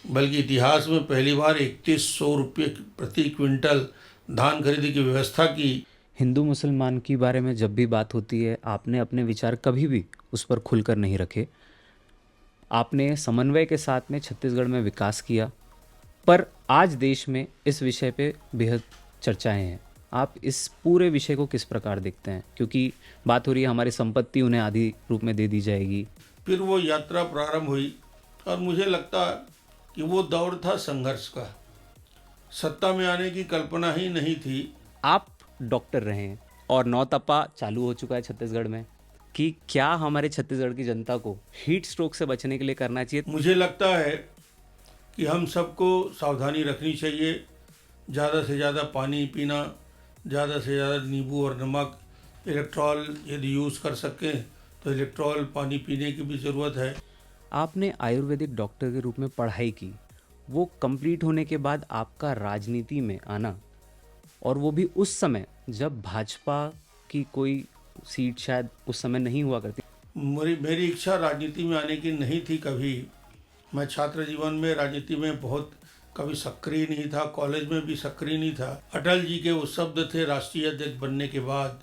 बल्कि इतिहास में पहली बार 3100 रुपये प्रति क्विंटल धान खरीदी की व्यवस्था की। हिंदू मुसलमान के बारे में जब भी बात होती है, आपने अपने विचार कभी भी उस पर खुलकर नहीं रखे। आपने समन्वय के साथ में छत्तीसगढ़ में विकास किया, पर आज देश में इस विषय पे बेहद चर्चाएं हैं। आप इस पूरे विषय को किस प्रकार देखते हैं? क्योंकि बात हो रही है हमारी संपत्ति उन्हें आधी रूप में दे दी जाएगी। फिर वो यात्रा प्रारंभ हुई और मुझे लगता कि वो दौर था संघर्ष का। सत्ता में आने की कल्पना ही नहीं थी। आप डॉक्टर रहे हैं और नौतपा चालू हो चुका है छत्तीसगढ़ में, कि क्या हमारे छत्तीसगढ़ की जनता को हीट स्ट्रोक से बचने के लिए करना चाहिए? मुझे लगता है कि हम सबको सावधानी रखनी चाहिए। ज़्यादा से ज़्यादा पानी पीना, ज़्यादा से ज़्यादा नींबू और नमक, इलेक्ट्रॉल यदि यूज़ कर सकें तो इलेक्ट्रॉल पानी पीने की भी ज़रूरत है। आपने आयुर्वेदिक डॉक्टर के रूप में पढ़ाई की, वो कंप्लीट होने के बाद आपका राजनीति में आना, और वो भी उस समय जब भाजपा की कोई सीट शायद उस समय नहीं हुआ करती। मेरी इच्छा राजनीति में आने की नहीं थी कभी। मैं छात्र जीवन में राजनीति में बहुत कभी सक्रिय नहीं था, कॉलेज में भी सक्रिय नहीं था। अटल जी के वो शब्द थे राष्ट्रीय अध्यक्ष बनने के बाद,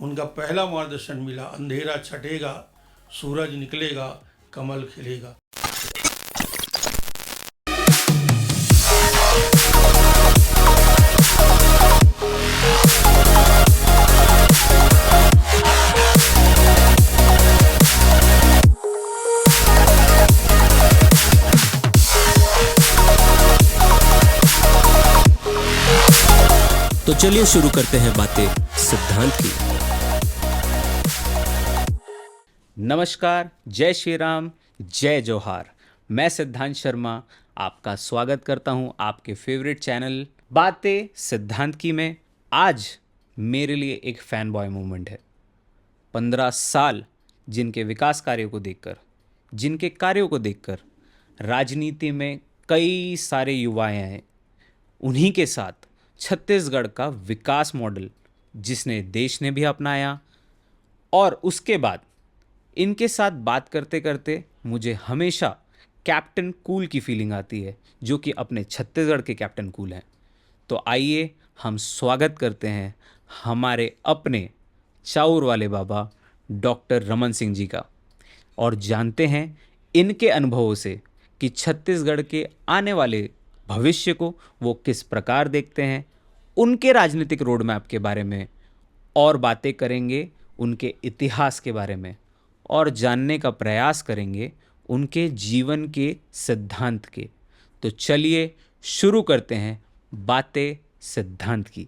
उनका पहला मार्गदर्शन मिला, अंधेरा छटेगा, सूरज निकलेगा, कमल खिलेगा। तो चलिए शुरू करते हैं बातें सिद्धांत की। नमस्कार, जय श्री राम, जय जोहार। मैं सिद्धांत शर्मा आपका स्वागत करता हूं आपके फेवरेट चैनल बातें सिद्धांत की में। आज मेरे लिए एक फैन बॉय मूवमेंट है। 15 साल जिनके विकास कार्यों को देखकर, जिनके कार्यों को देखकर राजनीति में कई सारे युवाएं आए, उन्हीं के साथ छत्तीसगढ़ का विकास मॉडल जिसने देश ने भी अपनाया, और उसके बाद इनके साथ बात करते करते मुझे हमेशा कैप्टन कूल की फीलिंग आती है, जो कि अपने छत्तीसगढ़ के कैप्टन कूल हैं। तो आइए हम स्वागत करते हैं हमारे अपने चाउर वाले बाबा डॉक्टर रमन सिंह जी का, और जानते हैं इनके अनुभवों से कि छत्तीसगढ़ के आने वाले भविष्य को वो किस प्रकार देखते हैं, उनके राजनीतिक रोड मैप के बारे में, और बातें करेंगे उनके इतिहास के बारे में, और जानने का प्रयास करेंगे उनके जीवन के सिद्धांत के। तो चलिए शुरू करते हैं बातें सिद्धांत की।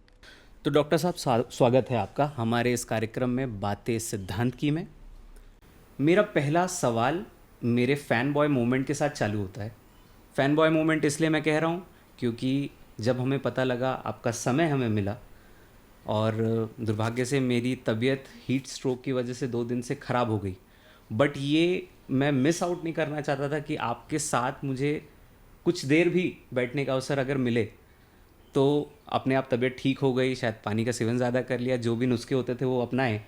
तो डॉक्टर साहब, स्वागत है आपका हमारे इस कार्यक्रम में बातें सिद्धांत की में। मेरा पहला सवाल मेरे फ़ैन बॉय मूवमेंट के साथ चालू होता है। फ़ैन बॉय मूवमेंट इसलिए मैं कह रहा हूँ क्योंकि जब हमें पता लगा, आपका समय हमें मिला, और दुर्भाग्य से मेरी तबीयत हीट स्ट्रोक की वजह से 2 दिन से ख़राब हो गई, बट ये मैं मिस आउट नहीं करना चाहता था कि आपके साथ मुझे कुछ देर भी बैठने का अवसर अगर मिले तो अपने आप तबीयत ठीक हो गई। शायद पानी का सेवन ज़्यादा कर लिया, जो भी नुस्खे होते थे वो अपनाए।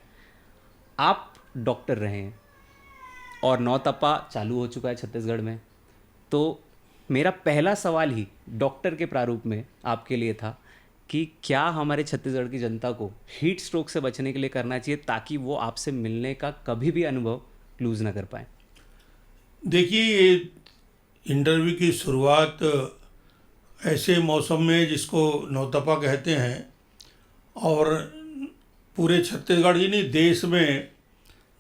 आप डॉक्टर रहे हैं और नौतपा चालू हो चुका है छत्तीसगढ़ में, तो मेरा पहला सवाल ही डॉक्टर के प्रारूप में आपके लिए था कि क्या हमारे छत्तीसगढ़ की जनता को हीट स्ट्रोक से बचने के लिए करना चाहिए, ताकि वो आपसे मिलने का कभी भी अनुभव लूज़ ना कर पाए। देखिए, ये इंटरव्यू की शुरुआत ऐसे मौसम में जिसको नौतपा कहते हैं, और पूरे छत्तीसगढ़ ही नहीं देश में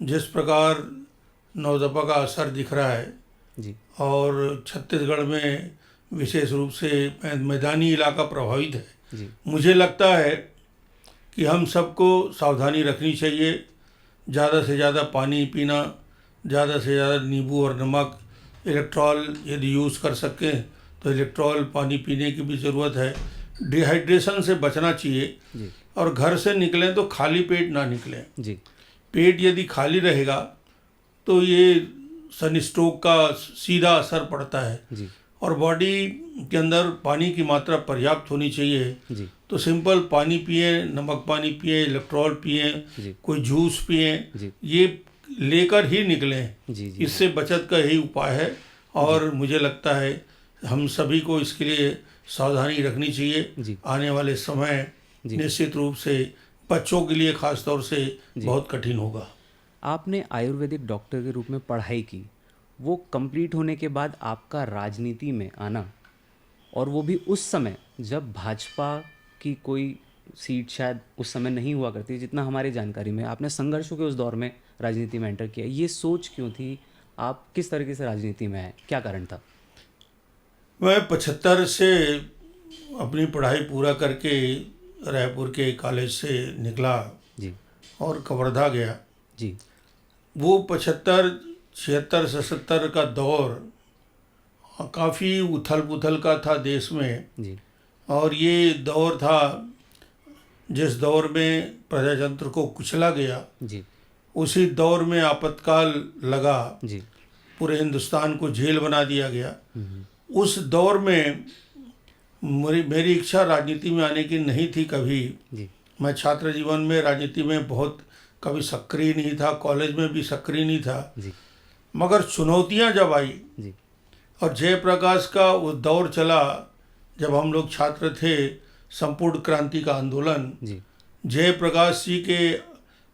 जिस प्रकार नौतपा का असर दिख रहा है जी, और छत्तीसगढ़ में विशेष रूप से मैदानी इलाका प्रभावित है जी, मुझे लगता है कि हम सबको सावधानी रखनी चाहिए। ज़्यादा से ज़्यादा पानी पीना, ज़्यादा से ज़्यादा नींबू और नमक, इलेक्ट्रॉल यदि यूज़ कर सकें तो इलेक्ट्रॉल पानी पीने की भी ज़रूरत है। डिहाइड्रेशन से बचना चाहिए, जी, और घर से निकलें तो खाली पेट ना निकलें। जी, पेट यदि खाली रहेगा तो ये सनस्ट्रोक का सीधा असर पड़ता है, जी, और बॉडी के अंदर पानी की मात्रा पर्याप्त होनी चाहिए। जी, तो सिंपल पानी पिए, नमक पानी पिए, इलेक्ट्रॉल पिए, जी, कोई जूस पिए, जी, ये लेकर ही निकलें। जी, जी, इससे बचत का यही उपाय है। और मुझे लगता है हम सभी को इसके लिए सावधानी रखनी चाहिए। जी। आने वाले समय जी। निश्चित रूप से बच्चों के लिए खास तौर से बहुत कठिन होगा। आपने आयुर्वेदिक डॉक्टर के रूप में पढ़ाई की, वो कंप्लीट होने के बाद आपका राजनीति में आना, और वो भी उस समय जब भाजपा की कोई सीट शायद उस समय नहीं हुआ करती, जितना हमारी जानकारी में आपने संघर्षों के उस दौर में राजनीति में एंटर किया, ये सोच क्यों थी? आप किस तरीके से राजनीति में आए, क्या कारण था? मैं 75 से अपनी पढ़ाई पूरा करके रायपुर के कॉलेज से निकला जी। और कवर्धा गया। जी। वो 75, 76, 77 का दौर काफ़ी उथल पुथल का था देश में। जी। और ये दौर था जिस दौर में प्रजातंत्र को कुचला गया, जी। उसी दौर में आपातकाल लगा, जी। पूरे हिंदुस्तान को जेल बना दिया गया। उस दौर में मेरी इच्छा राजनीति में आने की नहीं थी कभी। जी। मैं छात्र जीवन में राजनीति में बहुत कभी सक्रिय नहीं था, कॉलेज में भी सक्रिय नहीं था। जी। मगर चुनौतियां जब आई जी। और जयप्रकाश का वो दौर चला, जब हम लोग छात्र थे, संपूर्ण क्रांति का आंदोलन, जी। जयप्रकाश जी के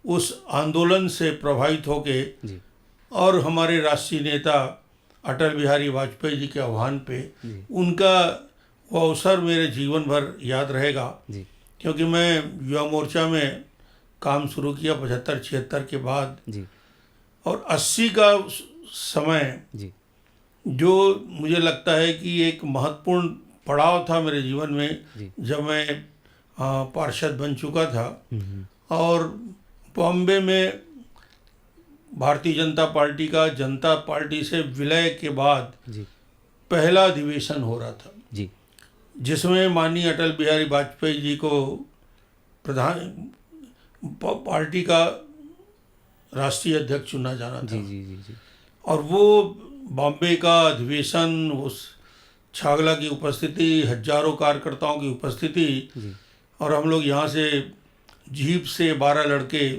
उस आंदोलन से प्रभावित होके जी। और हमारे राष्ट्रीय नेता अटल बिहारी वाजपेयी जी के आह्वान पे उनका वो अवसर मेरे जीवन भर याद रहेगा। जी। क्योंकि मैं युवा मोर्चा में काम शुरू किया 75-76 के बाद, जी। और 80 का समय जी। जो मुझे लगता है कि एक महत्वपूर्ण पड़ाव था मेरे जीवन में, जब मैं पार्षद बन चुका था और बॉम्बे में भारतीय जनता पार्टी का जनता पार्टी से विलय के बाद जी। पहला अधिवेशन हो रहा था, जी। जिसमें माननीय अटल बिहारी वाजपेयी जी को प्रधान पार्टी का राष्ट्रीय अध्यक्ष चुना जाना था। जी। जी। जी। जी। और वो बॉम्बे का अधिवेशन, उस छागला की उपस्थिति, हजारों कार्यकर्ताओं की उपस्थिति, और हम लोग यहाँ से जीप से 12 लड़के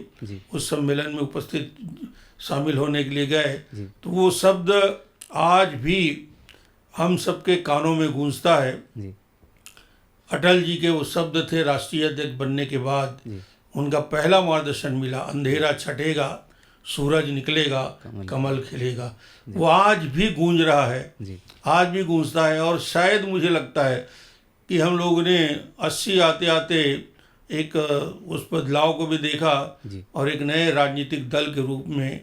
उस सम्मेलन में उपस्थित शामिल होने के लिए गए। तो वो शब्द आज भी हम सबके कानों में गूंजता है। अटल जी के वो शब्द थे राष्ट्रीय अध्यक्ष बनने के बाद, उनका पहला मार्गदर्शन मिला, अंधेरा छटेगा, सूरज निकलेगा, कमल खिलेगा। वो आज भी गूंज रहा है, आज भी गूंजता है। और शायद मुझे लगता है कि हम लोगों ने 80 आते आते एक उस बदलाव को भी देखा, और एक नए राजनीतिक दल के रूप में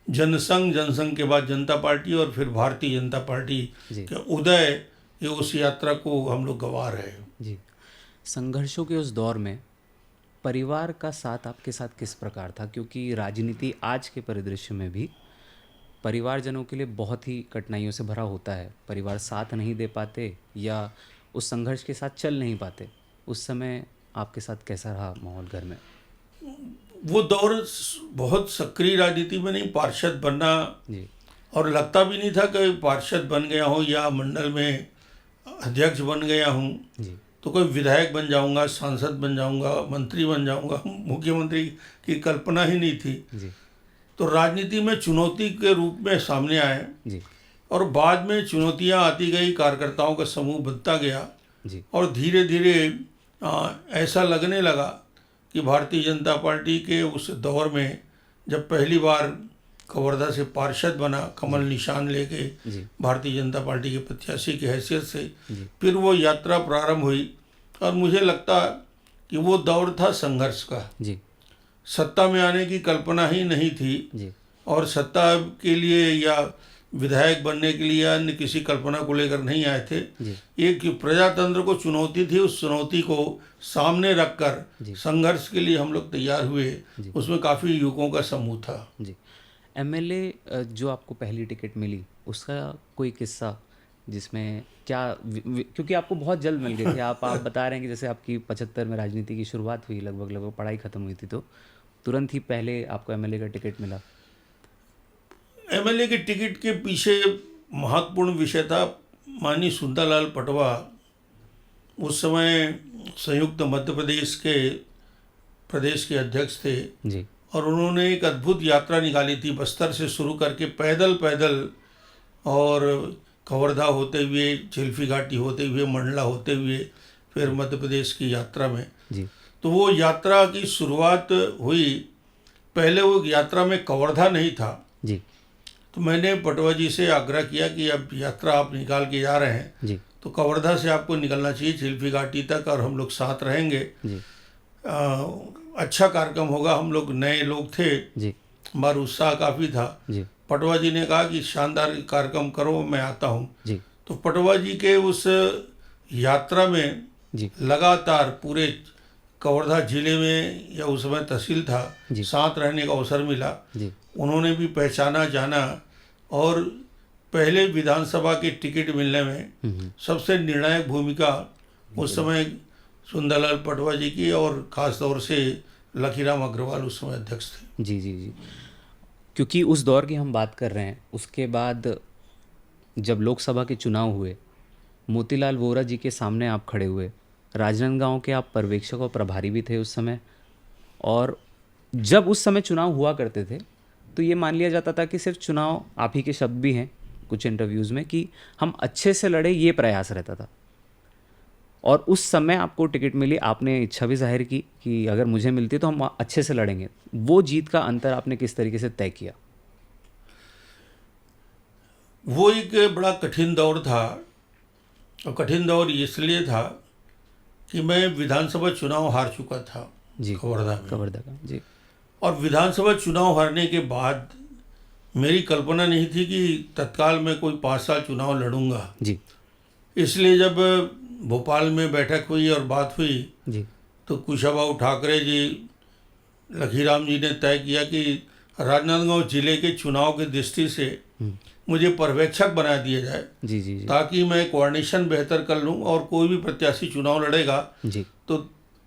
जनसंघ के बाद जनता पार्टी और फिर भारतीय जनता पार्टी के उदय, ये उस यात्रा को हम लोग गवा रहे हैं। जी। संघर्षों के उस दौर में परिवार का साथ आपके साथ किस प्रकार था? क्योंकि राजनीति आज के परिदृश्य में भी परिवारजनों के लिए बहुत ही कठिनाइयों से भरा होता है। परिवार साथ नहीं दे पाते या उस संघर्ष के साथ चल नहीं पाते। उस समय आपके साथ कैसा रहा माहौल घर में? वो दौर बहुत सक्रिय राजनीति में नहीं, पार्षद बनना जी। और लगता भी नहीं था कि पार्षद बन गया हूँ या मंडल में अध्यक्ष बन गया हूँ जी। तो कोई विधायक बन जाऊंगा, सांसद बन जाऊंगा, मंत्री बन जाऊंगा। मुख्यमंत्री की कल्पना ही नहीं थी। जी। तो राजनीति में चुनौती के रूप में सामने आए, जी। और बाद में चुनौतियां आती गई, कार्यकर्ताओं का समूह बनता गया, जी। और धीरे धीरे ऐसा लगने लगा कि भारतीय जनता पार्टी के उस दौर में जब पहली बार कवर्धा से पार्षद बना, कमल निशान लेके भारतीय जनता पार्टी के प्रत्याशी की हैसियत से, फिर वो यात्रा प्रारंभ हुई। और मुझे लगता कि वो दौर था संघर्ष का। जी। सत्ता में आने की कल्पना ही नहीं थी, जी। और सत्ता के लिए या विधायक बनने के लिए अन्य किसी कल्पना को लेकर नहीं आए थे। एक प्रजातंत्र को चुनौती थी, उस चुनौती को सामने रखकर संघर्ष के लिए हम लोग तैयार हुए। उसमें काफ़ी युवकों का समूह था। जी। एमएलए जो आपको पहली टिकट मिली, उसका कोई किस्सा जिसमें क्या क्योंकि आपको बहुत जल्द मिल गई थी। आप बता रहे हैं कि जैसे आपकी 75 में राजनीति की शुरुआत हुई, लगभग पढ़ाई ख़त्म हुई थी, तो तुरंत ही पहले आपको एमएलए का टिकट मिला। एमएलए के टिकट के पीछे महत्वपूर्ण विषय था, माननीय सुंदरलाल पटवा उस समय संयुक्त मध्य प्रदेश के प्रदेश के अध्यक्ष थे जी। और उन्होंने एक अद्भुत यात्रा निकाली थी, बस्तर से शुरू करके पैदल पैदल और कवर्धा होते हुए, चिल्फी घाटी होते हुए, मंडला होते हुए, फिर मध्य प्रदेश की यात्रा में। जी तो वो यात्रा की शुरुआत हुई, पहले वो यात्रा में कवर्धा नहीं था। जी तो मैंने पटवा जी से आग्रह किया कि अब यात्रा आप निकाल के जा रहे हैं जी तो कवर्धा से आपको निकलना चाहिए चिल्फी घाटी तक, और हम लोग साथ रहेंगे। जी अच्छा कार्यक्रम होगा। हम लोग नए लोग थे, जी हमारा उत्साह काफ़ी था। जी पटवा जी ने कहा कि शानदार कार्यक्रम करो, मैं आता हूँ। जी तो पटवा जी के उस यात्रा में जी लगातार पूरे कवर्धा जिले में, या उस समय तहसील था, जी। साथ रहने का अवसर मिला। जी उन्होंने भी पहचाना जाना, और पहले विधानसभा के टिकट मिलने में सबसे निर्णायक भूमिका उस समय सुंदरलाल पटवा जी की, और ख़ास तौर से लखीराम अग्रवाल उस समय अध्यक्ष थे। जी जी जी। क्योंकि उस दौर की हम बात कर रहे हैं, उसके बाद जब लोकसभा के चुनाव हुए, मोतीलाल वोरा जी के सामने आप खड़े हुए, राजनांदगांव के आप पर्यवेक्षक और प्रभारी भी थे उस समय, और जब उस समय चुनाव हुआ करते थे तो ये मान लिया जाता था कि सिर्फ चुनाव, आप ही के शब्द भी हैं कुछ इंटरव्यूज़ में, कि हम अच्छे से लड़े, ये प्रयास रहता था। और उस समय आपको टिकट मिली, आपने इच्छा भी जाहिर की कि अगर मुझे मिलती तो हम अच्छे से लड़ेंगे। वो जीत का अंतर आपने किस तरीके से तय किया? वो एक बड़ा कठिन दौर था, और कठिन दौर इसलिए था कि मैं विधानसभा चुनाव हार चुका था जी कवर्धा में। कवर्धा का जी और विधानसभा चुनाव हारने के बाद मेरी कल्पना नहीं थी कि तत्काल मैं कोई 5 साल चुनाव लड़ूंगा। जी इसलिए जब भोपाल में बैठक हुई और बात हुई, जी तो कुशाभाऊ ठाकरे जी, लखीराम जी ने तय किया कि राजनांदगांव जिले के चुनाव की दृष्टि से मुझे पर्यवेक्षक बना दिया जाए, जी जी जी ताकि मैं कोऑर्डिनेशन बेहतर कर लूं, और कोई भी प्रत्याशी चुनाव लड़ेगा जी तो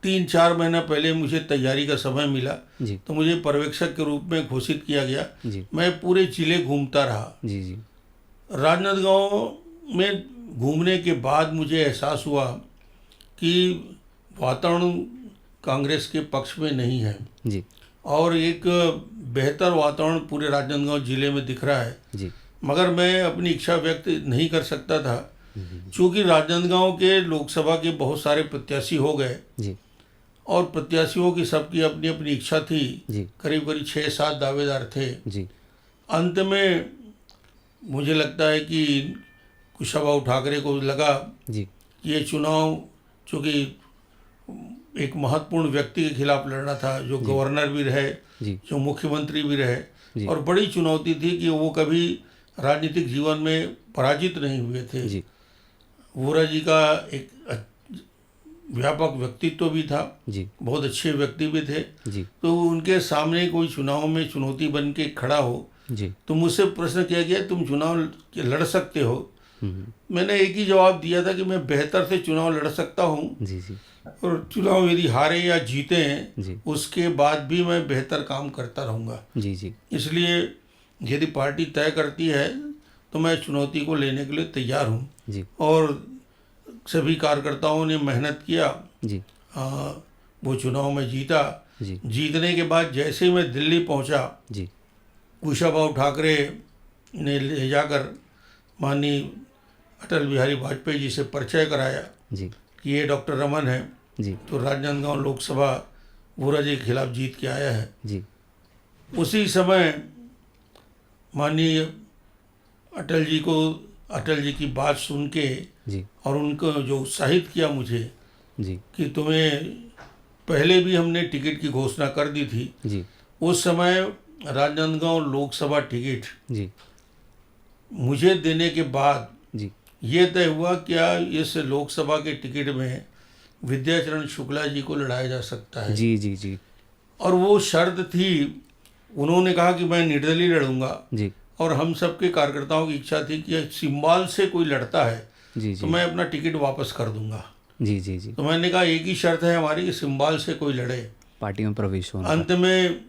3-4 महीना पहले मुझे तैयारी का समय मिला। जी तो मुझे पर्यवेक्षक के रूप में घोषित किया गया। जी मैं पूरे जिले घूमता रहा। जी जी राजनांदगांव में घूमने के बाद मुझे एहसास हुआ कि वातावरण कांग्रेस के पक्ष में नहीं है, जी और एक बेहतर वातावरण पूरे राजनांदगांव जिले में दिख रहा है। जी मगर मैं अपनी इच्छा व्यक्त नहीं कर सकता था, क्योंकि राजनांदगांव के लोकसभा के बहुत सारे प्रत्याशी हो गए, जी और प्रत्याशियों की सबकी अपनी अपनी इच्छा थी। जी करीब करीब 6-7 दावेदार थे। जी अंत में मुझे लगता है कि कुशाभाऊ ठाकरे को लगा जी कि ये चुनाव, चूँकि एक महत्वपूर्ण व्यक्ति के खिलाफ लड़ना था, जो गवर्नर भी रहे, जी जो मुख्यमंत्री भी रहे, जी। और बड़ी चुनौती थी कि वो कभी राजनीतिक जीवन में पराजित नहीं हुए थे। जी वोरा जी का एक व्यापक व्यक्तित्व भी था, जी बहुत अच्छे व्यक्ति भी थे। जी तो उनके सामने कोई चुनाव में चुनौती बन के खड़ा हो, जी तो मुझसे प्रश्न किया गया, तुम चुनाव लड़ सकते हो? हम्म, मैंने एक ही जवाब दिया था कि मैं बेहतर से चुनाव लड़ सकता हूँ, जी जी और चुनाव यदि हारे या जीते जी। हैं उसके बाद भी मैं बेहतर काम करता रहूँगा। जी जी इसलिए यदि पार्टी तय करती है तो मैं चुनौती को लेने के लिए तैयार हूँ। जी और सभी कार्यकर्ताओं ने मेहनत किया। जी वो चुनाव में जीता। जी जीतने के बाद जैसे ही मैं दिल्ली पहुँचा, जी कुशाभाऊ ठाकरे ने ले जाकर माननीय अटल बिहारी वाजपेयी जी से परिचय कराया जी कि ये डॉक्टर रमन है, जी तो राजनांदगांव लोकसभा वोरा जी के खिलाफ जीत के आया है। जी उसी समय माननीय अटल जी की बात सुन के, जी और उनको जो उत्साहित किया मुझे जी कि तुम्हें पहले भी हमने टिकट की घोषणा कर दी थी, जी उस समय राजनांदगांव लोकसभा टिकट जी मुझे देने के बाद जी ये तय हुआ क्या इस लोकसभा के टिकट में विद्याचरण शुक्ला जी को लड़ाया जा सकता है। जी जी जी और वो शर्त थी, उन्होंने कहा कि मैं निर्दलीय लड़ूंगा, जी और हम सबके कार्यकर्ताओं की इच्छा थी कि सिंबाल से कोई लड़ता है जी तो मैं अपना टिकट वापस कर दूंगा। जी जी जी तो मैंने कहा एक ही शर्त है हमारी कि सिंबाल से कोई लड़े। पार्टी में प्रवेश होना। अंत में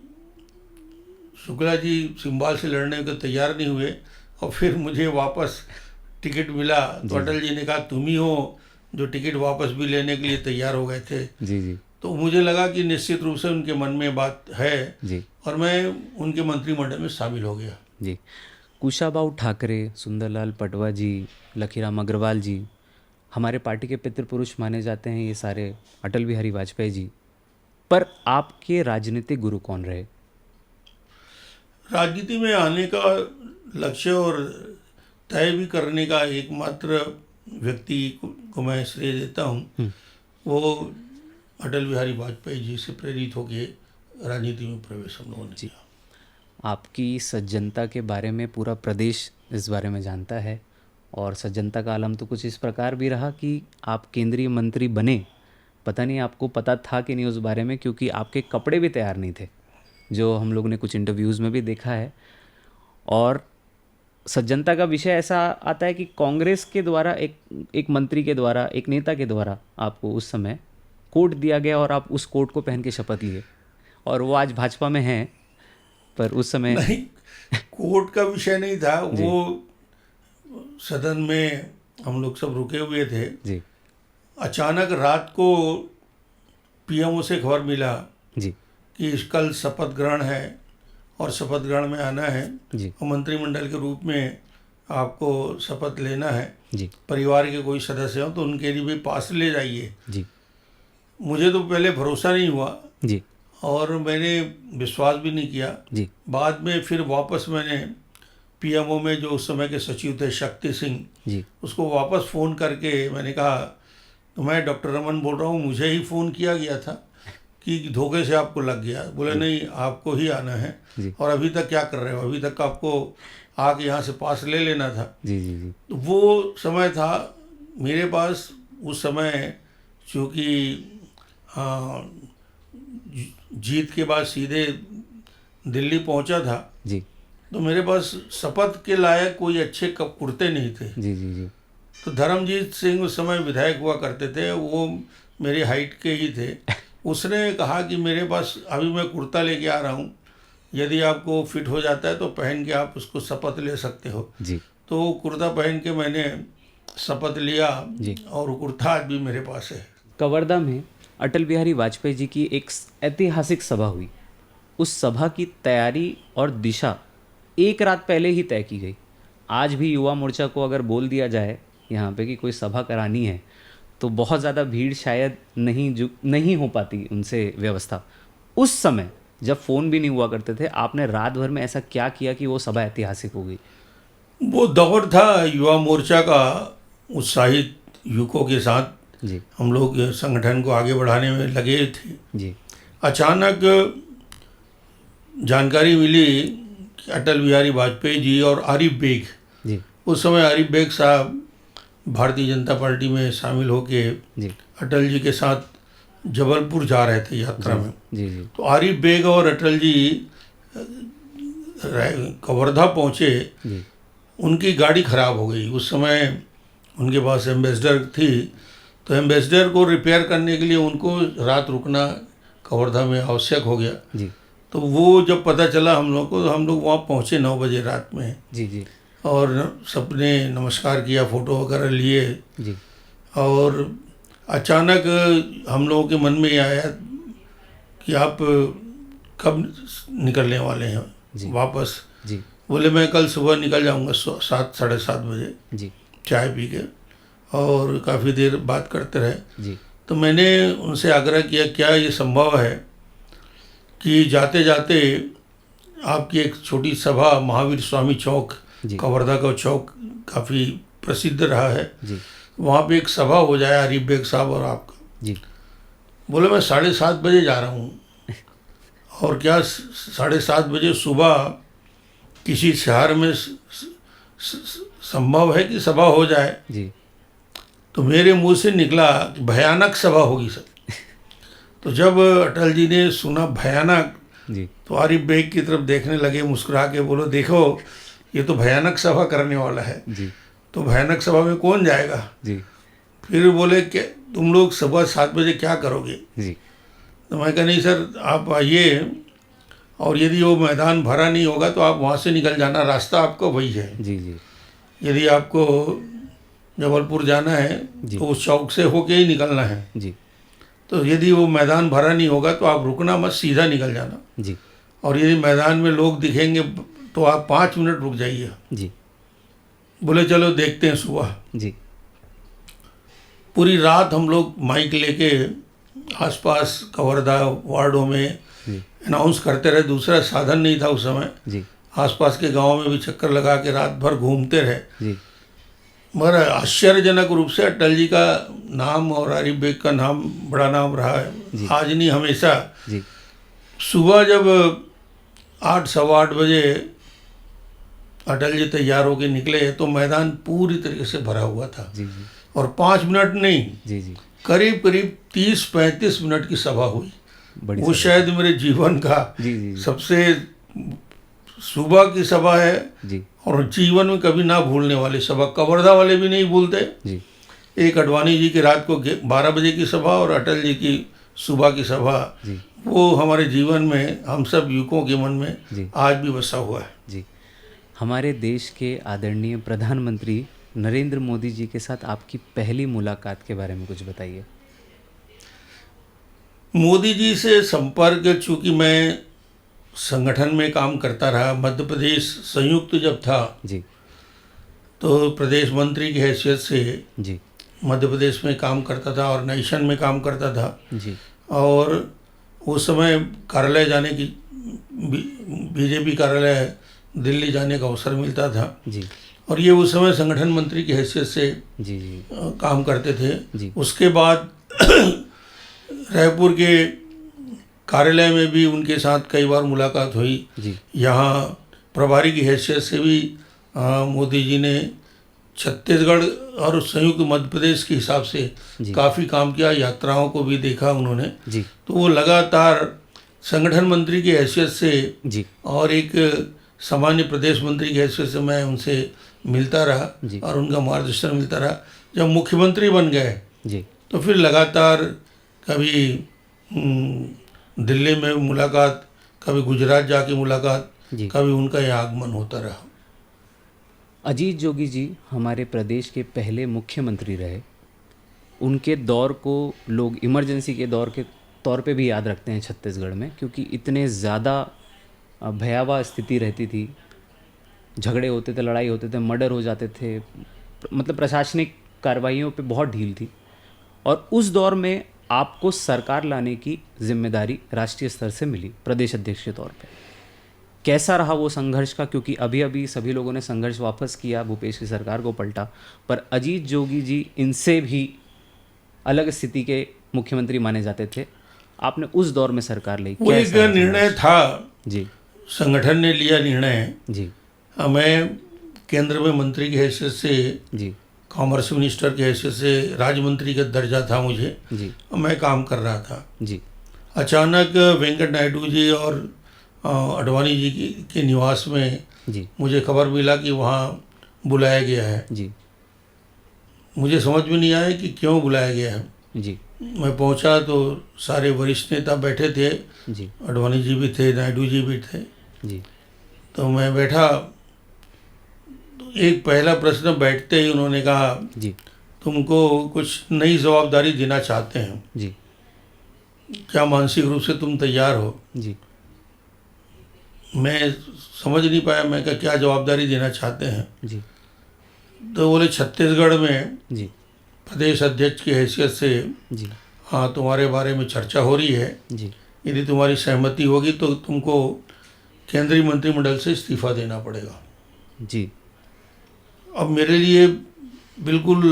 शुक्ला जी सिंबाल से लड़ने को तैयार नहीं हुए, और फिर मुझे वापस टिकट मिला तो अटल जी ने कहा तुम ही हो जो टिकट वापस भी लेने के लिए तैयार हो गए थे। जी जी तो मुझे लगा कि निश्चित रूप से उनके मन में बात है, जी और मैं उनके मंत्रिमंडल में शामिल हो गया। जी। कुशाभाऊ ठाकरे, सुंदरलाल पटवा जी, लखीराम अग्रवाल जी, हमारे पार्टी के पितृपुरुष माने जाते हैं ये सारे, अटल बिहारी वाजपेयी जी। पर आपके राजनीतिक गुरु कौन रहे? राजनीति में आने का लक्ष्य और तय भी करने का एकमात्र व्यक्ति को मैं श्रेय देता हूँ, वो अटल बिहारी वाजपेयी जी से प्रेरित होकर राजनीति में प्रवेश हम लोगों ने किया। आपकी सज्जनता के बारे में पूरा प्रदेश इस बारे में जानता है, और सज्जनता का आलम तो कुछ इस प्रकार भी रहा कि आप केंद्रीय मंत्री बने। पता नहीं आपको पता था कि नहीं उस बारे में, क्योंकि आपके कपड़े भी तैयार नहीं थे, जो हम लोग ने कुछ इंटरव्यूज़ में भी देखा है। और सज्जनता का विषय ऐसा आता है कि कांग्रेस के द्वारा एक मंत्री के द्वारा, एक नेता के द्वारा आपको उस समय कोट दिया गया और आप उस कोट को पहन के शपथ लिए, और वो आज भाजपा में हैं, पर उस समय नहीं, कोर्ट का विषय नहीं था वो। सदन में हम लोग सब रुके हुए थे जी अचानक रात को पीएमओ से खबर मिला जी कि कल शपथ ग्रहण है और शपथ ग्रहण में आना है जी और मंत्रिमंडल के रूप में आपको शपथ लेना है। जी परिवार के कोई सदस्य हो तो उनके लिए भी पास ले जाइए। जी मुझे तो पहले भरोसा नहीं हुआ जी और मैंने विश्वास भी नहीं किया। जी बाद में फिर वापस मैंने पीएमओ में जो उस समय के सचिव थे शक्ति सिंह, जी उसको वापस फ़ोन करके मैंने कहा तो मैं डॉक्टर रमन बोल रहा हूँ, मुझे ही फ़ोन किया गया था कि धोखे से आपको लग गया। बोले नहीं, आपको ही आना है जी। और अभी तक क्या कर रहे हो, अभी तक आपको आके यहाँ से पास ले लेना था। जी जी जी तो वो समय था मेरे पास उस समय, चूँकि जीत के बाद सीधे दिल्ली पहुँचा था, जी तो मेरे पास शपथ के लायक कोई अच्छे कुर्ते नहीं थे। जी जी जी तो धर्मजीत सिंह उस समय विधायक हुआ करते थे, वो मेरी हाइट के ही थे। उसने कहा कि मेरे पास अभी मैं कुर्ता लेके आ रहा हूँ, यदि आपको फिट हो जाता है तो पहन के आप उसको शपथ ले सकते हो। जी तो कुर्ता पहन के मैंने शपथ लिया जी। और वो कुर्ता आज भी मेरे पास है। कवर्धा में अटल बिहारी वाजपेयी जी की एक ऐतिहासिक सभा हुई। उस सभा की तैयारी और दिशा एक रात पहले ही तय की गई। आज भी युवा मोर्चा को अगर बोल दिया जाए यहाँ पे कि कोई सभा करानी है तो बहुत ज़्यादा भीड़ शायद नहीं हो पाती उनसे व्यवस्था। उस समय जब फ़ोन भी नहीं हुआ करते थे, आपने रात भर में ऐसा क्या किया कि वो सभा ऐतिहासिक हो गई? वो दौर था युवा मोर्चा का, उत्साहित युवकों के साथ जी हम लोग संगठन को आगे बढ़ाने में लगे थे। जी अचानक जानकारी मिली कि अटल बिहारी वाजपेयी जी और आरिफ बेग, जी उस समय आरिफ बेग साहब भारतीय जनता पार्टी में शामिल होके जी अटल जी के साथ जबलपुर जा रहे थे यात्रा में। जी जी तो आरिफ बेग और अटल जी कवर्धा पहुँचे, जी उनकी गाड़ी खराब हो गई। उस समय उनके पास एम्बेसडर थी, तो एम्बेसडर को रिपेयर करने के लिए उनको रात रुकना कवर्धा में आवश्यक हो गया। जी तो वो जब पता चला हम लोग को, तो हम लोग वहाँ पहुँचे 9 बजे रात में, जी जी और सबने नमस्कार किया, फ़ोटो वगैरह लिए। जी और अचानक हम लोगों के मन में ये आया कि आप कब निकलने वाले जी। हैं वापस? जी बोले मैं कल सुबह निकल जाऊंगा 7 साढ़े 7 बजे, जी चाय पी के। और काफ़ी देर बात करते रहे। जी तो मैंने उनसे आग्रह किया, क्या ये संभव है कि जाते जाते आपकी एक छोटी सभा महावीर स्वामी चौक, जी कवर्धा का चौक काफ़ी प्रसिद्ध रहा है, जी वहाँ पे एक सभा हो जाए आरिफ बेग साहब और आपका। जी बोले मैं 7:30 बजे जा रहा हूँ। और क्या 7:30 बजे सुबह किसी शहर में संभव है कि सभा हो जाए? जी तो मेरे मुंह से निकला भयानक सभा होगी सर। तो जब अटल जी ने सुना भयानक, जी तो आरिफ बेग की तरफ देखने लगे, मुस्कुरा के बोलो देखो ये तो भयानक सभा करने वाला है, जी तो भयानक सभा में कौन जाएगा? जी फिर बोले कि तुम लोग सुबह 7 बजे क्या करोगे? जी तो मैं कहा नहीं सर, आप आइए और यदि वो मैदान भरा नहीं होगा तो आप वहाँ से निकल जाना, रास्ता आपका वही है। जी जी यदि आपको जबलपुर जाना है जी। तो उस चौक से होके ही निकलना है। जी तो यदि वो मैदान भरा नहीं होगा तो आप रुकना मत, सीधा निकल जाना। जी और यदि मैदान में लोग दिखेंगे तो आप 5 मिनट रुक जाइए। जी बोले चलो देखते हैं सुबह। जी पूरी रात हम लोग माइक लेके आसपास कवर्धा वार्डों में जी अनाउंस करते रहे। दूसरा साधन नहीं था उस समय। जी आसपास के गांव में भी चक्कर लगा के रात भर घूमते रहे। जी मगर आश्चर्यजनक रूप से अटल जी का नाम और आरिफ बेग का नाम बड़ा नाम रहा है, आज नहीं हमेशा। जी सुबह जब 8 सवा 8 बजे अटल जी तैयार होके निकले तो मैदान पूरी तरीके से भरा हुआ था। जी जी और 5 मिनट नहीं, जी जी करीब करीब 30-35 मिनट की सभा हुई। बड़ी वो शायद मेरे जीवन का जी जी सबसे सुबह की सभा है जी और जीवन में कभी ना भूलने वाली सभा। कवर्धा वाले भी नहीं भूलते। जी एक अडवाणी जी की रात को 12 बजे की सभा और अटल जी की सुबह की सभा, जी वो हमारे जीवन में, हम सब युवकों के मन जी। में आज भी बसा हुआ है। जी हमारे देश के आदरणीय प्रधानमंत्री नरेंद्र मोदी जी के साथ आपकी पहली मुलाकात के बारे में कुछ बताइए। मोदी जी से संपर्क, चूँकि मैं संगठन में काम करता रहा, मध्य प्रदेश संयुक्त जब था जी तो प्रदेश मंत्री की हैसियत से जी मध्य प्रदेश में काम करता था, ऑर्गेनाइजेशन में काम करता था। जी और उस समय कार्यालय जाने की, बीजेपी कार्यालय दिल्ली जाने का अवसर मिलता था। जी और ये उस समय संगठन मंत्री की हैसियत से जी जी काम करते थे। जी। उसके बाद रायपुर के कार्यालय में भी उनके साथ कई बार मुलाकात हुई। जी यहाँ प्रभारी की हैसियत से भी मोदी जी ने छत्तीसगढ़ और संयुक्त मध्य प्रदेश के हिसाब से काफ़ी काम किया, यात्राओं को भी देखा उन्होंने। जी तो वो लगातार संगठन मंत्री की हैसियत से जी और एक सामान्य प्रदेश मंत्री की हैसियत से मैं उनसे मिलता रहा जी। और उनका मार्गदर्शन मिलता रहा। जब मुख्यमंत्री बन गए जी तो फिर लगातार कभी दिल्ली में मुलाकात, कभी गुजरात जाके मुलाकात, जी। कभी उनका यहाँ आगमन होता रहा। अजीत जोगी जी हमारे प्रदेश के पहले मुख्यमंत्री रहे। उनके दौर को लोग इमरजेंसी के दौर के तौर पे भी याद रखते हैं छत्तीसगढ़ में, क्योंकि इतने ज़्यादा भयावह स्थिति रहती थी, झगड़े होते थे, लड़ाई होते थे, मर्डर हो जाते थे, मतलब प्रशासनिक कार्रवाइयों पे बहुत ढील थी। और उस दौर में आपको सरकार लाने की जिम्मेदारी राष्ट्रीय स्तर से मिली प्रदेश अध्यक्ष के तौर पे। कैसा रहा वो संघर्ष का, क्योंकि अभी अभी सभी लोगों ने संघर्ष वापस किया, भूपेश की सरकार को पलटा, पर अजीत जोगी जी इनसे भी अलग स्थिति के मुख्यमंत्री माने जाते थे। आपने उस दौर में सरकार ली, वो एक निर्णय था, जी संगठन ने लिया निर्णय। जी मैं केंद्र में मंत्री की हैसियत से, जी कॉमर्स मिनिस्टर की हैसियत से, राज्य मंत्री का दर्जा था मुझे, जी मैं काम कर रहा था। जी अचानक वेंकट नायडू जी और अडवाणी जी के निवास में जी मुझे खबर मिला कि वहाँ बुलाया गया है। जी मुझे समझ में नहीं आया कि क्यों बुलाया गया है। जी मैं पहुंचा तो सारे वरिष्ठ नेता बैठे थे, जी अडवाणी जी भी थे, नायडू जी भी थे। जी तो मैं बैठा तो एक पहला प्रश्न बैठते ही उन्होंने कहा, जी तुमको कुछ नई जवाबदारी देना चाहते हैं, जी क्या मानसिक रूप से तुम तैयार हो? जी मैं समझ नहीं पाया, मैं कहा क्या जवाबदारी देना चाहते हैं? जी तो बोले छत्तीसगढ़ में जी प्रदेश अध्यक्ष की हैसियत से जी हाँ तुम्हारे बारे में चर्चा हो रही है, जी यदि तुम्हारी सहमति होगी तो तुमको केंद्रीय मंत्रिमंडल से इस्तीफा देना पड़ेगा। जी अब मेरे लिए बिल्कुल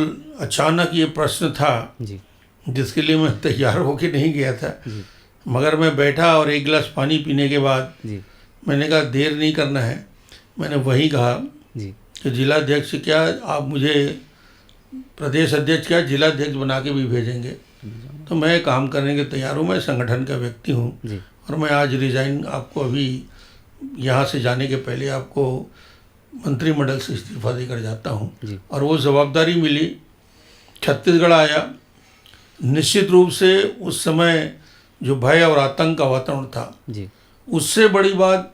अचानक ये प्रश्न था जी जिसके लिए मैं तैयार होके नहीं गया था। जी मगर मैं बैठा और एक गिलास पानी पीने के बाद जी मैंने कहा देर नहीं करना है। मैंने वही कहा जी कि जिलाध्यक्ष क्या, आप मुझे प्रदेश अध्यक्ष क्या जिलाध्यक्ष बना के भी भेजेंगे तो मैं काम करने के तैयार हूँ। मैं संगठन का व्यक्ति हूँ जी और मैं आज रिज़ाइन, आपको अभी यहाँ से जाने के पहले आपको मंत्रिमंडल से इस्तीफा देकर जाता हूँ। जी और वो जवाबदारी मिली, छत्तीसगढ़ आया। निश्चित रूप से उस समय जो भय और आतंक का वातावरण था, जी उससे बड़ी बात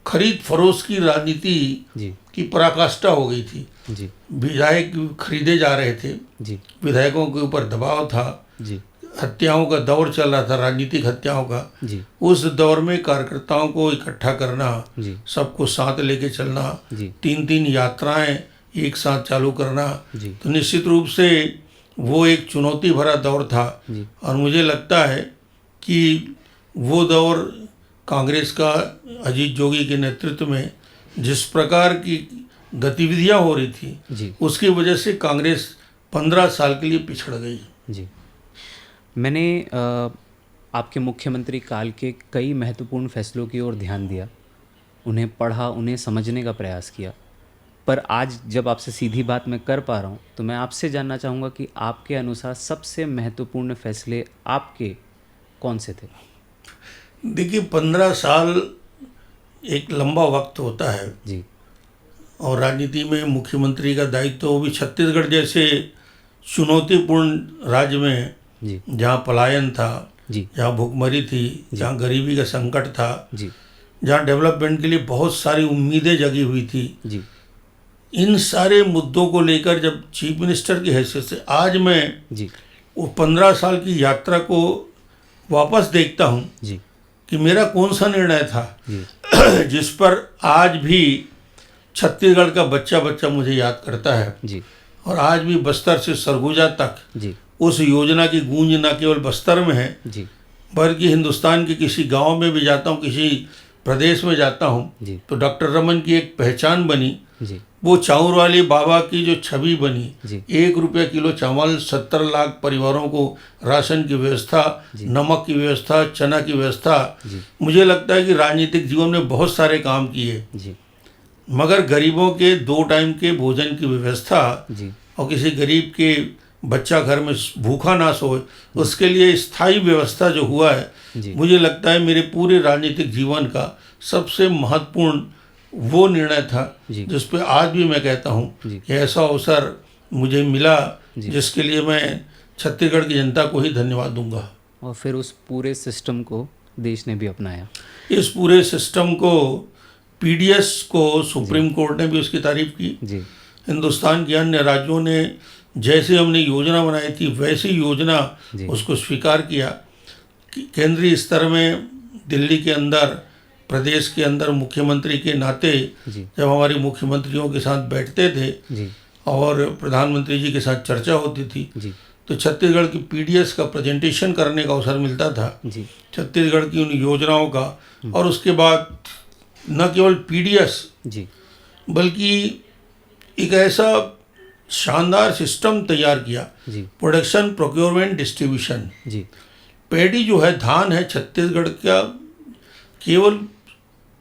खरीद फरोश की राजनीति जी की पराकाष्ठा हो गई थी। जी विधायक खरीदे जा रहे थे, जी विधायकों के ऊपर दबाव था। जी हत्याओं का दौर चल रहा था, राजनीतिक हत्याओं का, जी उस दौर में कार्यकर्ताओं को इकट्ठा करना, जी सबको साथ लेके चलना, जी 3-3 यात्राएं एक साथ चालू करना, जी तो निश्चित रूप से वो एक चुनौती भरा दौर था। जी और मुझे लगता है कि वो दौर कांग्रेस का अजीत जोगी के नेतृत्व में जिस प्रकार की गतिविधियां हो रही थी, जी उसकी वजह से कांग्रेस 15 साल के लिए पिछड़ गई। जी। मैंने आपके मुख्यमंत्री काल के कई महत्वपूर्ण फैसलों की ओर ध्यान दिया, उन्हें पढ़ा, उन्हें समझने का प्रयास किया, पर आज जब आपसे सीधी बात मैं कर पा रहा हूँ तो मैं आपसे जानना चाहूँगा कि आपके अनुसार सबसे महत्वपूर्ण फैसले आपके कौन से थे? देखिए, 15 साल एक लंबा वक्त होता है, जी और राजनीति में मुख्यमंत्री का दायित्व, वो भी छत्तीसगढ़ जैसे चुनौतीपूर्ण राज्य में, जी जहाँ पलायन था, जी जहाँ भुखमरी थी, जहाँ गरीबी का संकट था, जी जहाँ डेवलपमेंट के लिए बहुत सारी उम्मीदें जगी हुई थी, जी इन सारे मुद्दों को लेकर जब चीफ मिनिस्टर की हैसियत से आज मैं जी वो 15 साल की यात्रा को वापस देखता हूँ जी कि मेरा कौन सा निर्णय था जी जिस पर आज भी छत्तीसगढ़ का बच्चा बच्चा मुझे याद करता है, जी और आज भी बस्तर से सरगुजा तक जी उस योजना की गूंज न केवल बस्तर में है, जी बल्कि हिंदुस्तान के किसी गांव में भी जाता हूं, किसी प्रदेश में जाता हूं, जी तो डॉक्टर रमन की एक पहचान बनी, जी वो चाउर वाले बाबा की जो छवि बनी। जी 1 रुपया किलो चावल, 70 लाख परिवारों को राशन की व्यवस्था, नमक की व्यवस्था, चना की व्यवस्था। जी मुझे लगता है कि राजनीतिक जीवन में बहुत सारे काम किए, जी मगर गरीबों के 2 टाइम के भोजन की व्यवस्था जी और किसी गरीब के बच्चा घर में भूखा ना सोए, उसके लिए स्थायी व्यवस्था जो हुआ है, जी मुझे लगता है मेरे पूरे राजनीतिक जीवन का सबसे महत्वपूर्ण वो निर्णय था, जी जिस पे आज भी मैं कहता हूँ जी कि ऐसा अवसर मुझे मिला, जी जिसके लिए मैं छत्तीसगढ़ की जनता को ही धन्यवाद दूंगा। और फिर उस पूरे सिस्टम को देश ने भी अपनाया। इस पूरे सिस्टम को, पीडीएस को सुप्रीम कोर्ट ने भी उसकी तारीफ की। जी हिंदुस्तान के अन्य राज्यों ने जैसे हमने योजना बनाई थी वैसी योजना जी उसको स्वीकार किया। केंद्रीय स्तर में दिल्ली के अंदर, प्रदेश के अंदर मुख्यमंत्री के नाते जी जब हमारे मुख्यमंत्रियों के साथ बैठते थे जी और प्रधानमंत्री जी के साथ चर्चा होती थी, जी तो छत्तीसगढ़ की पीडीएस का प्रेजेंटेशन करने का अवसर मिलता था, जी छत्तीसगढ़ की उन योजनाओं का। और उसके बाद न केवल पीडीएस जी बल्कि एक ऐसा शानदार सिस्टम तैयार किया, जी प्रोडक्शन, प्रोक्योरमेंट, डिस्ट्रीब्यूशन। जी पैडी जो है, धान है, छत्तीसगढ़ का केवल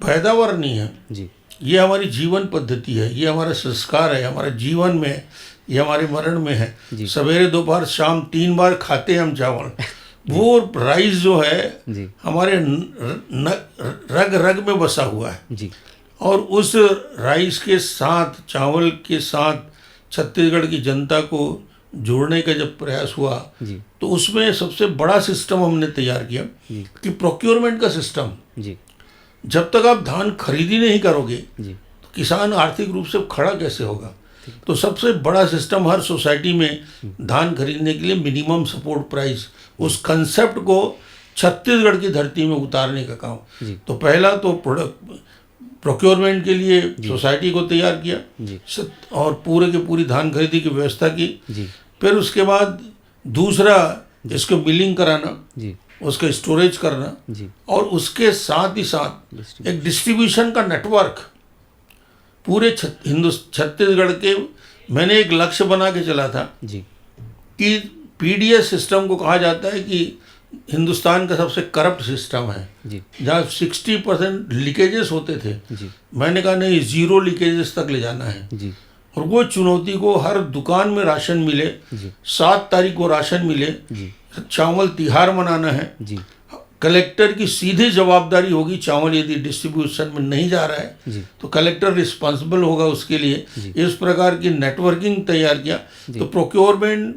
पैदावार नहीं है, जी ये हमारी जीवन पद्धति है, ये हमारा संस्कार है, हमारे जीवन में है, ये हमारे मरण में है। जी। सवेरे दोपहर शाम 3 बार खाते हैं हम चावल। वो राइस जो है जी हमारे रग रग में बसा हुआ है, जी और उस राइस के साथ, चावल के साथ छत्तीसगढ़ की जनता को जोड़ने का जब प्रयास हुआ, जी तो उसमें सबसे बड़ा सिस्टम हमने तैयार किया जी कि प्रोक्योरमेंट का सिस्टम। जी जब तक आप धान खरीदी नहीं करोगे जी तो किसान आर्थिक रूप से खड़ा कैसे होगा। तो सबसे बड़ा सिस्टम हर सोसाइटी में धान खरीदने के लिए मिनिमम सपोर्ट प्राइस, उस कंसेप्ट को छत्तीसगढ़ की धरती में उतारने का काम। जी तो पहला तो प्रोक्योरमेंट के लिए सोसाइटी को तैयार किया जी और पूरे के पूरी धान खरीदी की व्यवस्था की। जी फिर उसके बाद दूसरा, इसको मिलिंग कराना, जी उसका स्टोरेज करना, जी और उसके साथ ही साथ एक डिस्ट्रीब्यूशन का नेटवर्क पूरे छत्तीसगढ़ के। मैंने एक लक्ष्य बना के चला था जी कि पीडीएस सिस्टम को कहा जाता है कि हिंदुस्तान का सबसे करप्ट सिस्टम है, जी जहाँ 60% लीकेजेस होते थे। जी मैंने कहा नहीं, 0 लीकेजेस तक ले जाना है, जी और वो चुनौती को हर दुकान में राशन मिले, जी 7 तारीख को राशन मिले, जी चावल तिहार मनाना है। जी कलेक्टर की सीधी जवाबदारी होगी, चावल यदि डिस्ट्रीब्यूशन में नहीं जा रहा है जी तो कलेक्टर रिस्पांसिबल होगा उसके लिए। जी। इस प्रकार की नेटवर्किंग तैयार किया। तो प्रोक्योरमेंट,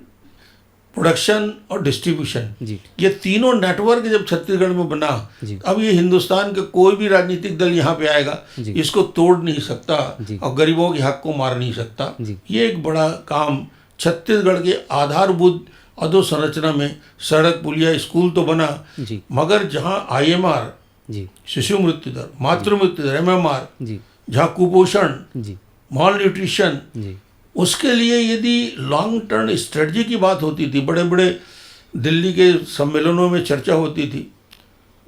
प्रोडक्शन और डिस्ट्रीब्यूशन, जी ये तीनों नेटवर्क जब छत्तीसगढ़ में बना, जी अब ये हिंदुस्तान का कोई भी राजनीतिक दल यहाँ पे आएगा, जी। इसको तोड़ नहीं सकता जी। और गरीबों के हक को मार नहीं सकता। जी। ये एक बड़ा काम छत्तीसगढ़ के आधारभूत अधोसंरचना में सड़क, पुलिया, स्कूल तो बना, जी मगर जहाँ IMR, जी शिशु मृत्यु दर, मातृ मृत्यु दर, MMR, जी जहाँ कुपोषण, जी मॉल न्यूट्रिशन, जी उसके लिए यदि लॉन्ग टर्म स्ट्रेटजी की बात होती थी, बड़े बड़े दिल्ली के सम्मेलनों में चर्चा होती थी,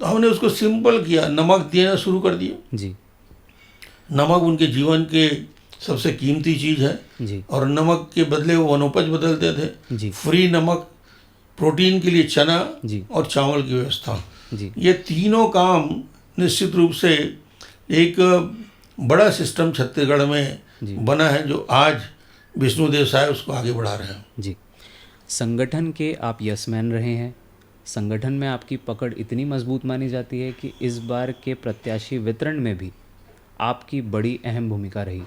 तो हमने उसको सिंपल किया, नमक देना शुरू कर दिया। जी नमक उनके जीवन के सबसे कीमती चीज़ है, जी और नमक के बदले वो वनोपज बदलते थे। जी फ्री नमक, प्रोटीन के लिए चना जी और चावल की व्यवस्था, जी ये तीनों काम निश्चित रूप से एक बड़ा सिस्टम छत्तीसगढ़ में बना है, जो आज विष्णुदेव साय उसको आगे बढ़ा रहे हैं। जी संगठन के आप यसमैन रहे हैं। संगठन में आपकी पकड़ इतनी मजबूत मानी जाती है कि इस बार के प्रत्याशी वितरण में भी आपकी बड़ी अहम भूमिका रही।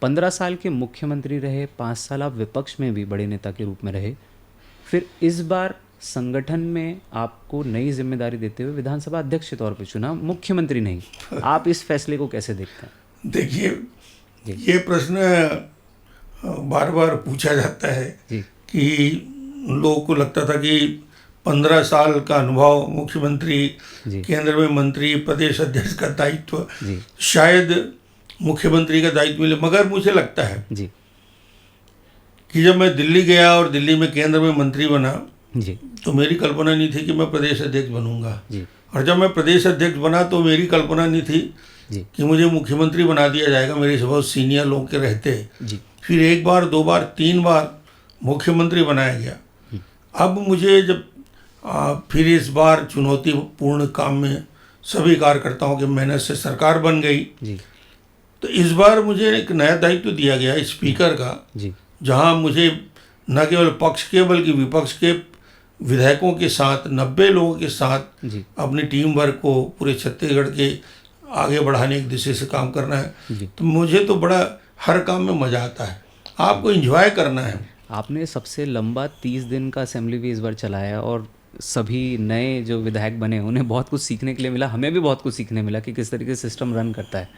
15 साल के मुख्यमंत्री रहे, 5 साल आप विपक्ष में भी बड़े नेता के रूप में रहे। फिर इस बार संगठन में आपको नई जिम्मेदारी देते हुए विधानसभा अध्यक्ष के तौर पर चुना, मुख्यमंत्री नहीं। आप इस फैसले को कैसे देखते हैं? देखिए, ये प्रश्न बार बार पूछा जाता है जी कि लोगों को लगता था कि 15 साल का अनुभव, मुख्यमंत्री, जी केंद्र में मंत्री, प्रदेश अध्यक्ष का दायित्व, जी शायद मुख्यमंत्री का दायित्व मिले। मगर मुझे लगता है जी कि जब मैं दिल्ली गया और दिल्ली में केंद्र में मंत्री बना, जी तो मेरी कल्पना नहीं थी कि मैं प्रदेश अध्यक्ष बनूंगा। जी और जब मैं प्रदेश अध्यक्ष बना तो मेरी कल्पना नहीं थी जी कि मुझे मुख्यमंत्री बना दिया जाएगा, मेरे से बहुत सीनियर लोग के रहते। जी फिर 1 बार, 2 बार, 3 बार मुख्यमंत्री बनाया गया। अब मुझे जब फिर इस बार चुनौतीपूर्ण काम में सभी कार्यकर्ताओं की मेहनत से सरकार बन गई, जी तो इस बार मुझे एक नया दायित्व दिया गया स्पीकर का, जी जहां मुझे न केवल पक्ष के बल्कि विपक्ष के विधायकों के साथ, 90 लोगों के साथ जी अपनी टीम वर्क को पूरे छत्तीसगढ़ के आगे बढ़ाने की दिशा से काम करना है। जी तो मुझे तो बड़ा हर काम में मज़ा आता है, आपको एंजॉय करना है। आपने सबसे लंबा 30 दिन का असेंबली भी इस बार चलाया और सभी नए जो विधायक बने उन्हें बहुत कुछ सीखने के लिए मिला, हमें भी बहुत कुछ सीखने मिला कि किस तरीके से सिस्टम रन करता है।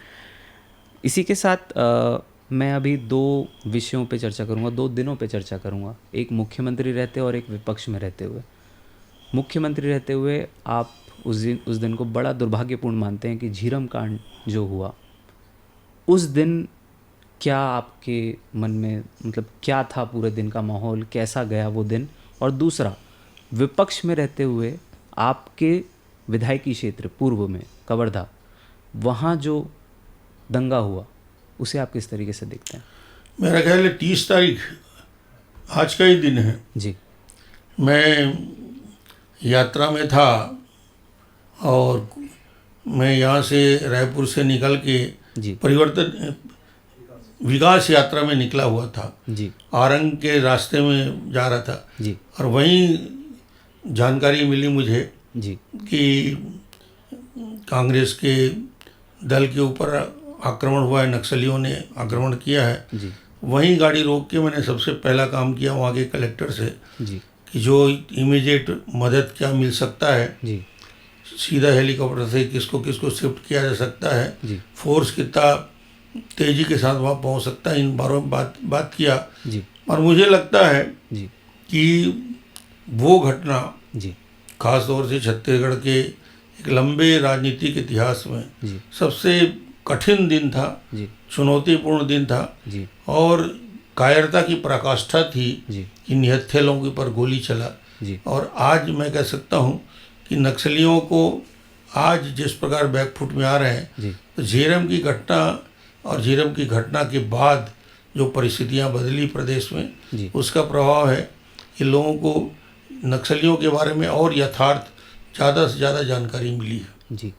इसी के साथ मैं अभी 2 विषयों पे चर्चा करूँगा, 2 दिनों पे चर्चा करूँगा, एक मुख्यमंत्री रहते और एक विपक्ष में रहते हुए। मुख्यमंत्री रहते हुए आप उस दिन को बड़ा दुर्भाग्यपूर्ण मानते हैं कि झीरम कांड जो हुआ, उस दिन क्या आपके मन में, मतलब क्या था पूरे दिन का माहौल, कैसा गया वो दिन? और दूसरा, विपक्ष में रहते हुए आपके विधायकी क्षेत्र पूर्व में कवर्धा, वहाँ जो दंगा हुआ उसे आप किस तरीके से देखते हैं? मेरा ख्याल है 30 तारीख आज का ही दिन है। जी मैं यात्रा में था और मैं यहाँ से रायपुर से निकल के जी विकास यात्रा में निकला हुआ था। जी आरंग के रास्ते में जा रहा था जी और वहीं जानकारी मिली मुझे जी कि कांग्रेस के दल के ऊपर आक्रमण हुआ है, नक्सलियों ने आक्रमण किया है। जी वहीं गाड़ी रोक के मैंने सबसे पहला काम किया वहाँ के कलेक्टर से जी कि जो इमीडिएट मदद क्या मिल सकता है, जी सीधा हेलीकॉप्टर से किसको किसको शिफ्ट किया जा सकता है, जी फोर्स कितना तेज़ी के साथ वहाँ पहुँच सकता है, इन बारों में बात किया। जी और मुझे लगता है जी कि वो घटना जी खास तौर से छत्तीसगढ़ के एक लंबे राजनीतिक इतिहास में जी सबसे कठिन दिन था, जी चुनौतीपूर्ण दिन था जी और कायरता की पराकाष्ठा थी जी कि निहत्थे लोगों के ऊपर गोली चला। जी और आज मैं कह सकता हूँ कि नक्सलियों को आज जिस प्रकार बैकफुट में आ रहे हैं, जी तो झीरम की घटना और झीरम की घटना के बाद जो परिस्थितियाँ बदली प्रदेश में, जी उसका प्रभाव है कि लोगों को नक्सलियों के बारे में और यथार्थ ज़्यादा से ज़्यादा जानकारी मिली है। जी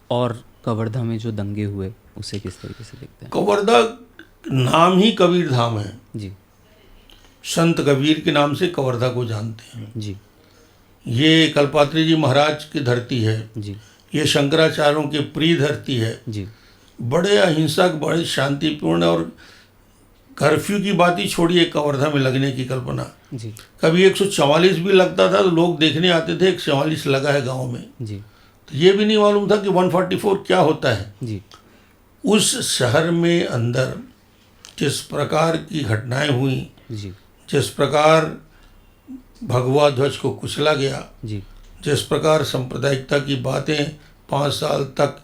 और कवर्धा में जो दंगे हुए उसे किस तरीके से देखते हैं? कवर्धा नाम ही कबीर धाम है, जी संत कबीर के नाम से कवर्धा को जानते हैं। जी ये कल्पात्री जी महाराज की धरती है, जी ये शंकराचार्यों की प्रिय धरती है। जी बड़े अहिंसक, बड़े शांतिपूर्ण, और कर्फ्यू की बात ही छोड़िए, कवर्धा में लगने की कल्पना। जी कभी 144 भी लगता था तो लोग देखने आते थे 144 लगा है गांव में, जी तो ये भी नहीं मालूम था कि 144 क्या होता है। जी उस शहर में अंदर जिस प्रकार की घटनाएं हुई, जी जिस प्रकार भगवा ध्वज को कुचला गया, जी जिस प्रकार सांप्रदायिकता की बातें 5 साल तक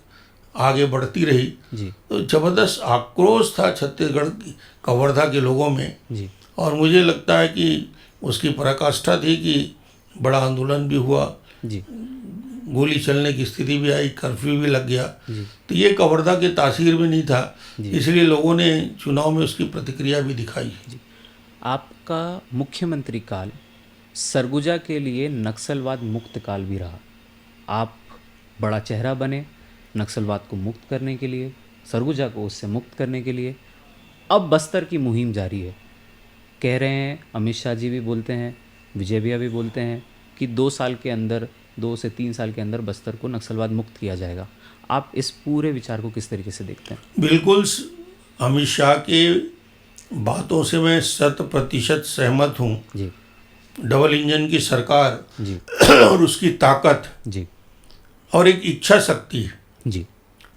आगे बढ़ती रही, जी तो जबरदस्त आक्रोश था छत्तीसगढ़ की कवर्धा के लोगों में। जी और मुझे लगता है कि उसकी पराकाष्ठा थी कि बड़ा आंदोलन भी हुआ, जी गोली चलने की स्थिति भी आई, कर्फ्यू भी लग गया। जी तो ये कवर्धा के तासीर में नहीं था, जी। इसलिए लोगों ने चुनाव में उसकी प्रतिक्रिया भी दिखाई। आपका मुख्यमंत्री काल सरगुजा के लिए नक्सलवाद मुक्त काल भी रहा। आप बड़ा चेहरा बने नक्सलवाद को मुक्त करने के लिए, सरगुजा को उससे मुक्त करने के लिए। अब बस्तर की मुहिम जारी है। कह रहे हैं, अमित शाह जी भी बोलते हैं, विजय भैया भी बोलते हैं कि 2 साल के अंदर, 2 से 3 साल के अंदर बस्तर को नक्सलवाद मुक्त किया जाएगा। आप इस पूरे विचार को किस तरीके से देखते हैं? बिल्कुल अमित शाह के बातों से मैं 100% सहमत हूँ। जी डबल इंजन की सरकार जी और उसकी ताकत जी और एक इच्छा शक्ति, जी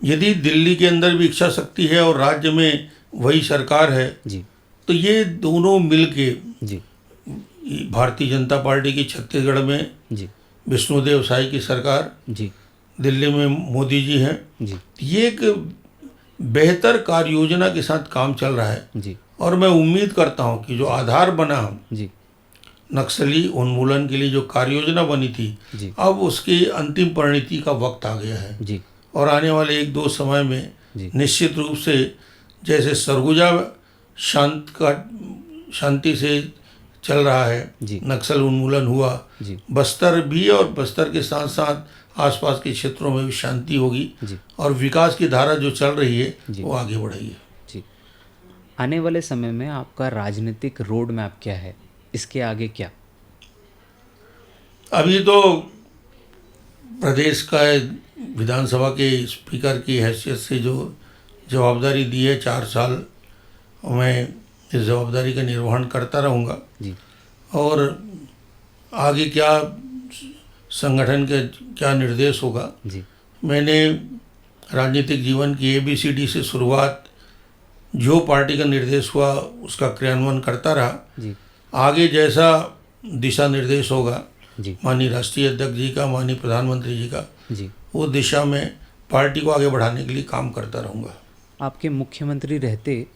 यदि दिल्ली के अंदर भी इच्छा शक्ति है और राज्य में वही सरकार है, जी तो ये दोनों मिलके जी भारतीय जनता पार्टी की छत्तीसगढ़ में जी विष्णुदेव साई की सरकार, जी दिल्ली में मोदी जी हैं, जी ये एक बेहतर कार्य योजना के साथ काम चल रहा है। जी और मैं उम्मीद करता हूँ कि जो आधार बना जी नक्सली उन्मूलन के लिए, जो कार्य योजना बनी थी, जी अब उसकी अंतिम परिणति का वक्त आ गया है। जी और आने वाले 1-2 समय में जी निश्चित रूप से जैसे सरगुजा शांति से चल रहा है, जी नक्सल उन्मूलन हुआ, जी बस्तर भी, और बस्तर के साथ साथ आसपास के क्षेत्रों में भी शांति होगी जी और विकास की धारा जो चल रही है जी। वो आगे बढ़ेगी। जी। आने वाले समय में आपका राजनीतिक रोड मैप क्या है? इसके आगे क्या? अभी तो प्रदेश का विधानसभा के स्पीकर की हैसियत से जो जवाबदारी दी है, 4 साल मैं इस जवाबदारी का निर्वहन करता रहूँगा। जी और आगे क्या संगठन के क्या निर्देश होगा, जी मैंने राजनीतिक जीवन की ABCD से शुरुआत, जो पार्टी का निर्देश हुआ उसका क्रियान्वयन करता रहा। जी आगे जैसा दिशा निर्देश होगा जी माननीय राष्ट्रीय अध्यक्ष जी का, माननीय प्रधानमंत्री जी का, जी वो दिशा में पार्टी को आगे बढ़ाने के लिए काम करता रहूँगा। आपके मुख्यमंत्री रहते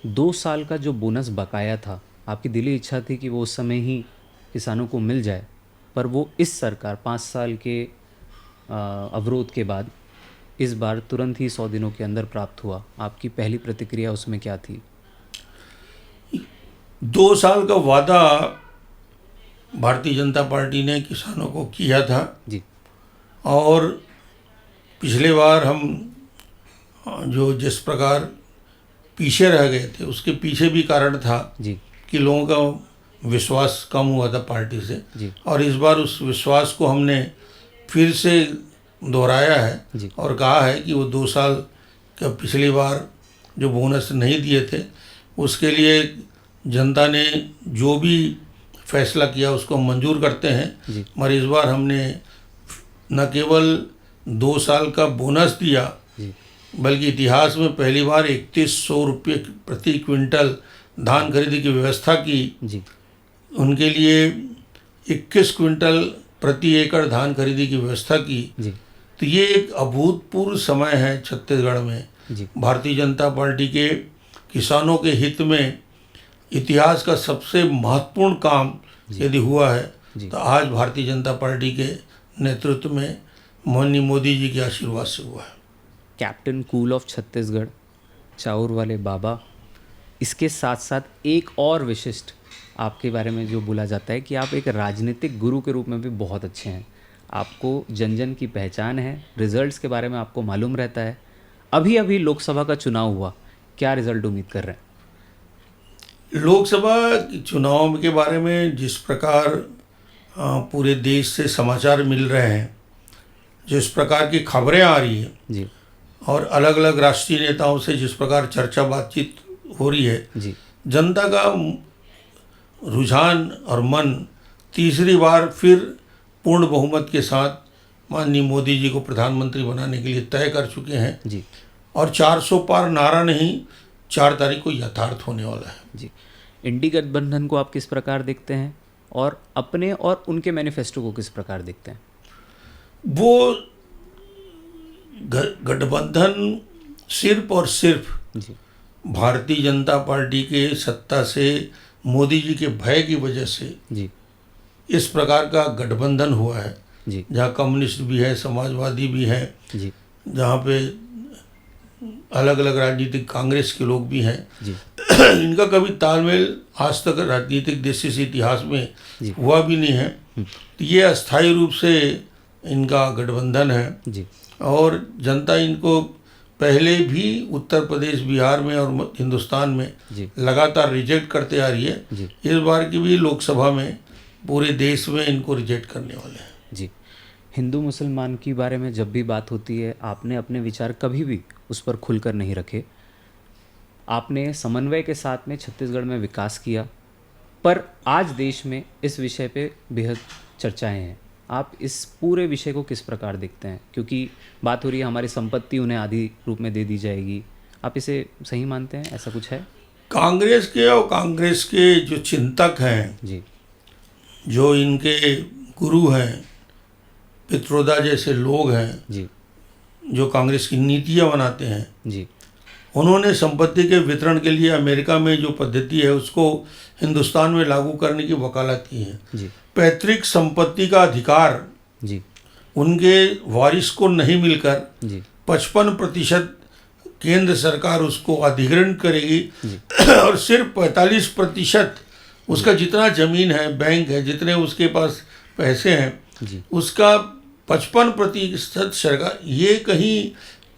2 साल का जो बोनस बकाया था, आपकी दिली इच्छा थी कि वो उस समय ही किसानों को मिल जाए, पर वो इस सरकार 5 साल के अवरोध के बाद इस बार तुरंत ही 100 दिनों के अंदर प्राप्त हुआ। आपकी पहली प्रतिक्रिया उसमें क्या थी? 2 साल का वादा भारतीय जनता पार्टी ने किसानों को किया था, जी और पिछले बार हम जो जिस प्रकार पीछे रह गए थे उसके पीछे भी कारण था जी कि लोगों का विश्वास कम हुआ था पार्टी से। जी और इस बार उस विश्वास को हमने फिर से दोहराया है जी और कहा है कि वो 2 साल का पिछली बार जो बोनस नहीं दिए थे उसके लिए जनता ने जो भी फैसला किया उसको हम मंजूर करते हैं। जी मगर इस बार हमने न केवल 2 साल का बोनस दिया, जी बल्कि इतिहास में पहली बार 3100 रुपये प्रति क्विंटल धान खरीदी की व्यवस्था की। जी उनके लिए 21 क्विंटल प्रति एकड़ धान खरीदी की व्यवस्था की। जी तो ये एक अभूतपूर्व समय है छत्तीसगढ़ में। जी भारतीय जनता पार्टी के किसानों के हित में इतिहास का सबसे महत्वपूर्ण काम यदि हुआ है जी। तो आज भारतीय जनता पार्टी के नेतृत्व में माननीय मोदी जी के आशीर्वाद से हुआ है। कैप्टन कूल ऑफ छत्तीसगढ़, चाउर वाले बाबा, इसके साथ साथ एक और विशिष्ट आपके बारे में जो बोला जाता है कि आप एक राजनीतिक गुरु के रूप में भी बहुत अच्छे हैं। आपको जन जन की पहचान है, रिजल्ट्स के बारे में आपको मालूम रहता है। अभी अभी लोकसभा का चुनाव हुआ, क्या रिजल्ट उम्मीद कर रहे हैं? लोकसभा चुनाव के बारे में जिस प्रकार पूरे देश से समाचार मिल रहे हैं, जिस प्रकार की खबरें आ रही हैं जी और अलग अलग राष्ट्रीय नेताओं से जिस प्रकार चर्चा बातचीत हो रही है, जी जनता का रुझान और मन तीसरी बार फिर पूर्ण बहुमत के साथ माननीय मोदी जी को प्रधानमंत्री बनाने के लिए तय कर चुके हैं। जी और 400 पार नारा नहीं, 4 तारीख को यथार्थ होने वाला है। जी इंडी गठबंधन को आप किस प्रकार देखते हैं और अपने और उनके मैनिफेस्टो को किस प्रकार देखते हैं? वो गठबंधन सिर्फ और सिर्फ जी भारतीय जनता पार्टी के सत्ता से, मोदी जी के भय की वजह से जी इस प्रकार का गठबंधन हुआ है, जी जहाँ कम्युनिस्ट भी है, समाजवादी भी हैं, जी जहाँ पे अलग अलग राजनीतिक कांग्रेस के लोग भी हैं। जी इनका कभी तालमेल आज तक राजनीतिक देश से इतिहास में जी। हुआ भी नहीं है। तो ये अस्थायी रूप से इनका गठबंधन है जी और जनता इनको पहले भी उत्तर प्रदेश, बिहार में और हिंदुस्तान में जी लगातार रिजेक्ट करते आ रही है। जी इस बार की भी लोकसभा में पूरे देश में इनको रिजेक्ट करने वाले हैं। जी। हिंदू मुसलमान की बारे में जब भी बात होती है, आपने अपने विचार कभी भी उस पर खुलकर नहीं रखे। आपने समन्वय के साथ में छत्तीसगढ़ में विकास किया, पर आज देश में इस विषय पे बेहद चर्चाएं हैं। आप इस पूरे विषय को किस प्रकार देखते हैं? क्योंकि बात हो रही है हमारी संपत्ति उन्हें आधी रूप में दे दी जाएगी। आप इसे सही मानते हैं? ऐसा कुछ है? कांग्रेस के और कांग्रेस के जो चिंतक हैं, जी जो इनके गुरु हैं, पित्रोदा जैसे लोग हैं, जी जो कांग्रेस की नीतियां बनाते हैं, जी उन्होंने संपत्ति के वितरण के लिए अमेरिका में जो पद्धति है उसको हिंदुस्तान में लागू करने की वकालत की है। जी पैतृक संपत्ति का अधिकार जी उनके वारिस को नहीं मिलकर जी 55% केंद्र सरकार उसको अधिग्रहण करेगी जी और सिर्फ 45% उसका जितना जमीन है, बैंक है, जितने उसके पास पैसे हैं, जी उसका 55% सरकार। ये कहीं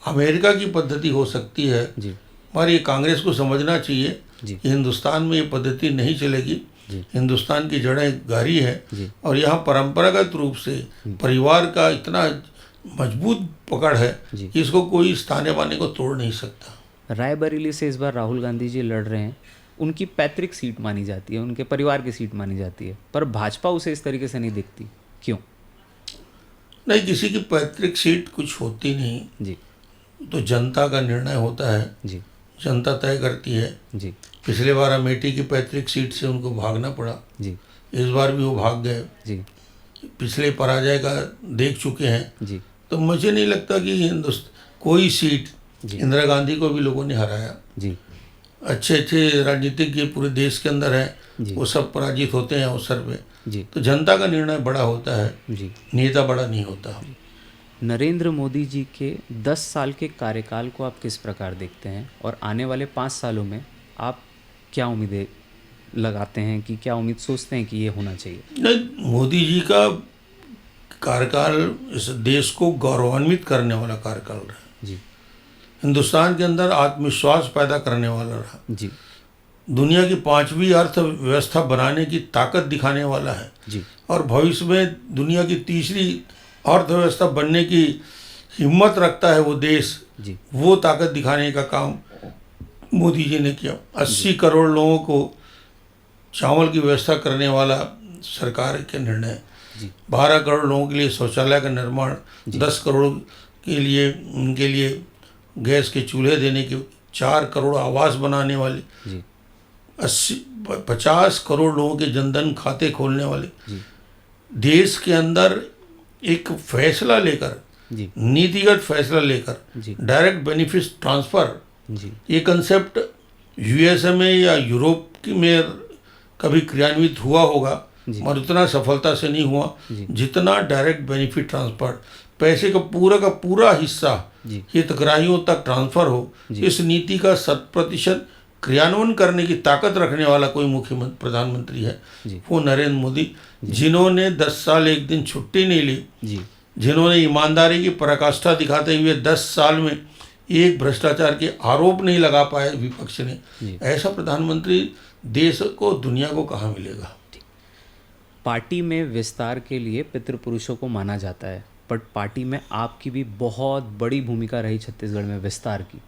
अमेरिका की पद्धति हो सकती है, जी पर ये कांग्रेस को समझना चाहिए जी कि हिंदुस्तान में ये पद्धति नहीं चलेगी। जी हिंदुस्तान की जड़ें गहरी है जी और यहाँ परंपरागत रूप से परिवार का इतना मजबूत पकड़ है जी। कि इसको कोई स्थाने बाने को तोड़ नहीं सकता। रायबरेली से इस बार राहुल गांधी जी लड़ रहे हैं। उनकी पैतृक सीट मानी जाती है, उनके परिवार की सीट मानी जाती है, पर भाजपा उसे इस तरीके से नहीं देखती। क्यों? नहीं, किसी की पैतृक सीट कुछ होती नहीं, जी तो जनता का निर्णय होता है, जी जनता तय करती है। जी पिछले बार अमेठी की पैतृक सीट से उनको भागना पड़ा, जी इस बार भी वो भाग गए। जी पिछले पराजय का देख चुके हैं, जी तो मुझे नहीं लगता कि कोई सीट, जी। इंदिरा गांधी को भी लोगों ने हराया। जी अच्छे अच्छे राजनीतिज्ञ पूरे देश के अंदर हैं, जी। वो सब पराजित होते हैं अवसर पे। जी तो जनता का निर्णय बड़ा होता है, जी। नेता बड़ा नहीं होता। नरेंद्र मोदी जी के 10 साल के कार्यकाल को आप किस प्रकार देखते हैं, और आने वाले 5 सालों में आप क्या उम्मीदें लगाते हैं, कि क्या उम्मीद सोचते हैं कि ये होना चाहिए? नहीं, मोदी जी का कार्यकाल इस देश को गौरवान्वित करने वाला कार्यकाल रहा। जी हिंदुस्तान के अंदर आत्मविश्वास पैदा करने वाला रहा। जी दुनिया की 5वीं अर्थव्यवस्था बनाने की ताकत दिखाने वाला है जी और भविष्य में दुनिया की 3री अर्थव्यवस्था बनने की हिम्मत रखता है वो देश। जी वो ताकत दिखाने का काम मोदी जी ने किया। 80 करोड़ लोगों को चावल की व्यवस्था करने वाला सरकार के निर्णय। जी 12 करोड़ लोगों के लिए शौचालय का निर्माण, 10 करोड़ के लिए उनके लिए गैस के चूल्हे देने के, 4 करोड़ आवास बनाने वाले, जी 50 करोड़ लोगों के जनधन खाते खोलने वाले। जी देश के अंदर एक फैसला लेकर, जी नीतिगत फैसला लेकर, जी डायरेक्ट बेनिफिट ट्रांसफ़र, जी ये कंसेप्ट यूएसए में या यूरोप में कभी क्रियान्वित हुआ होगा, जी। मगर उतना सफलता से नहीं हुआ जी। जितना डायरेक्ट बेनिफिट ट्रांसफ़र। पैसे का पूरा हिस्सा जी हितग्राहियों तक ट्रांसफ़र हो। जी। इस नीति का 100% क्रियान्वयन करने की ताकत रखने वाला कोई मुख्यमंत्री, प्रधानमंत्री है, जी वो नरेंद्र मोदी, जिन्होंने 10 साल एक दिन छुट्टी नहीं ली, जी जिन्होंने ईमानदारी की पराकाष्ठा दिखाते हुए 10 साल में एक भ्रष्टाचार के आरोप नहीं लगा पाए विपक्ष ने। जी। ऐसा प्रधानमंत्री देश को, दुनिया को कहाँ मिलेगा। पार्टी में विस्तार के लिए पितृपुरुषों को माना जाता है, बट पार्टी में आपकी भी बहुत बड़ी भूमिका रही छत्तीसगढ़ में विस्तार की।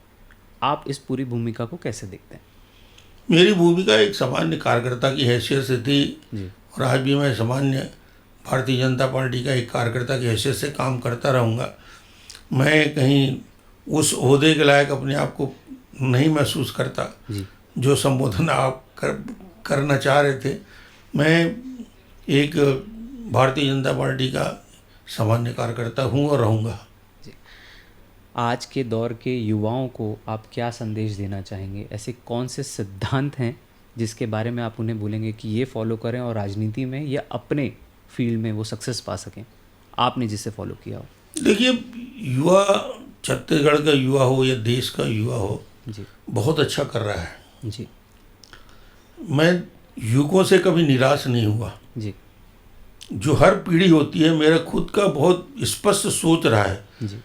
आप इस पूरी भूमिका को कैसे देखते हैं? मेरी भूमिका एक सामान्य कार्यकर्ता की हैसियत से थी जी और आज भी मैं सामान्य भारतीय जनता पार्टी का एक कार्यकर्ता की हैसियत से काम करता रहूँगा। मैं कहीं उस ओहदे के लायक अपने आप को नहीं महसूस करता जी जो संबोधन आप करना चाह रहे थे। मैं एक भारतीय जनता पार्टी का सामान्य कार्यकर्ता हूँ और रहूँगा। आज के दौर के युवाओं को आप क्या संदेश देना चाहेंगे? ऐसे कौन से सिद्धांत हैं जिसके बारे में आप उन्हें बोलेंगे कि ये फॉलो करें और राजनीति में या अपने फील्ड में वो सक्सेस पा सकें, आपने जिसे फॉलो किया हो? देखिए, युवा, छत्तीसगढ़ का युवा हो या देश का युवा हो, जी बहुत अच्छा कर रहा है। जी मैं युवकों से कभी निराश नहीं हुआ। जी जो हर पीढ़ी होती है, मेरा खुद का बहुत स्पष्ट सोच रहा है, जी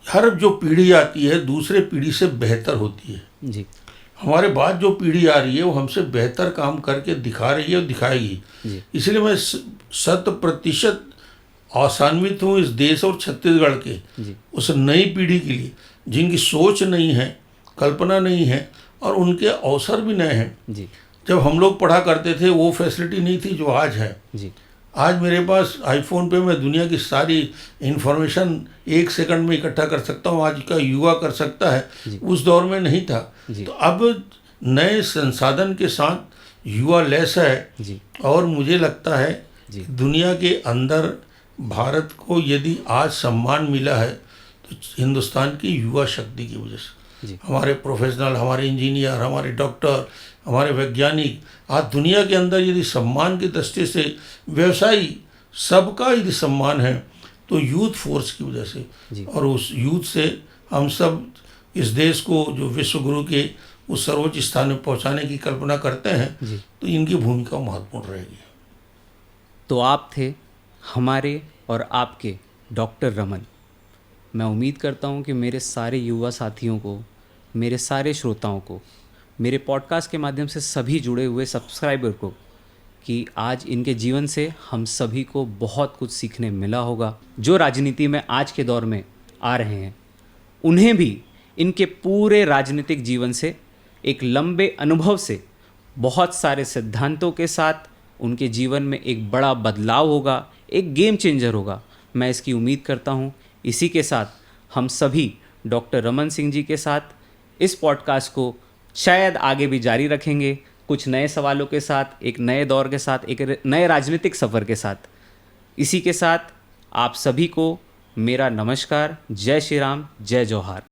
हर जो पीढ़ी आती है दूसरे पीढ़ी से बेहतर होती है। जी हमारे बाद जो पीढ़ी आ रही है वो हमसे बेहतर काम करके दिखा रही है और दिखाएगी। जी इसलिए मैं 100% आशान्वित हूँ इस देश और छत्तीसगढ़ के जी उस नई पीढ़ी के लिए जिनकी सोच नहीं है, कल्पना नहीं है और उनके अवसर भी नए हैं। जी जब हम लोग पढ़ा करते थे वो फैसिलिटी नहीं थी जो आज है। जी आज मेरे पास आईफोन पे मैं दुनिया की सारी इंफॉर्मेशन 1 सेकंड में इकट्ठा कर सकता हूँ। आज का युवा कर सकता है, उस दौर में नहीं था। जी। तो अब नए संसाधन के साथ युवा लैस है जी और मुझे लगता है जी। कि दुनिया के अंदर भारत को यदि आज सम्मान मिला है तो हिंदुस्तान की युवा शक्ति की वजह से। जी। हमारे प्रोफेशनल, हमारे इंजीनियर, हमारे डॉक्टर, हमारे वैज्ञानिक, आज दुनिया के अंदर यदि सम्मान की दृष्टि से व्यवसायी सबका यदि सम्मान है तो यूथ फोर्स की वजह से। जी। और उस यूथ से हम सब इस देश को जो विश्व गुरु के उस सर्वोच्च स्थान में पहुंचाने की कल्पना करते हैं जी। तो इनकी भूमिका महत्वपूर्ण रहेगी। तो आप थे हमारे और आपके डॉक्टर रमन। मैं उम्मीद करता हूँ कि मेरे सारे युवा साथियों को, मेरे सारे श्रोताओं को, मेरे पॉडकास्ट के माध्यम से सभी जुड़े हुए सब्सक्राइबर को कि आज इनके जीवन से हम सभी को बहुत कुछ सीखने मिला होगा। जो राजनीति में आज के दौर में आ रहे हैं उन्हें भी इनके पूरे राजनीतिक जीवन से, एक लंबे अनुभव से, बहुत सारे सिद्धांतों के साथ उनके जीवन में एक बड़ा बदलाव होगा, एक गेम चेंजर होगा। मैं इसकी उम्मीद करता हूँ। इसी के साथ हम सभी डॉक्टर रमन सिंह जी के साथ इस पॉडकास्ट को शायद आगे भी जारी रखेंगे, कुछ नए सवालों के साथ, एक नए दौर के साथ, एक नए राजनीतिक सफ़र के साथ। इसी के साथ आप सभी को मेरा नमस्कार। जय श्री राम, जय जौहार।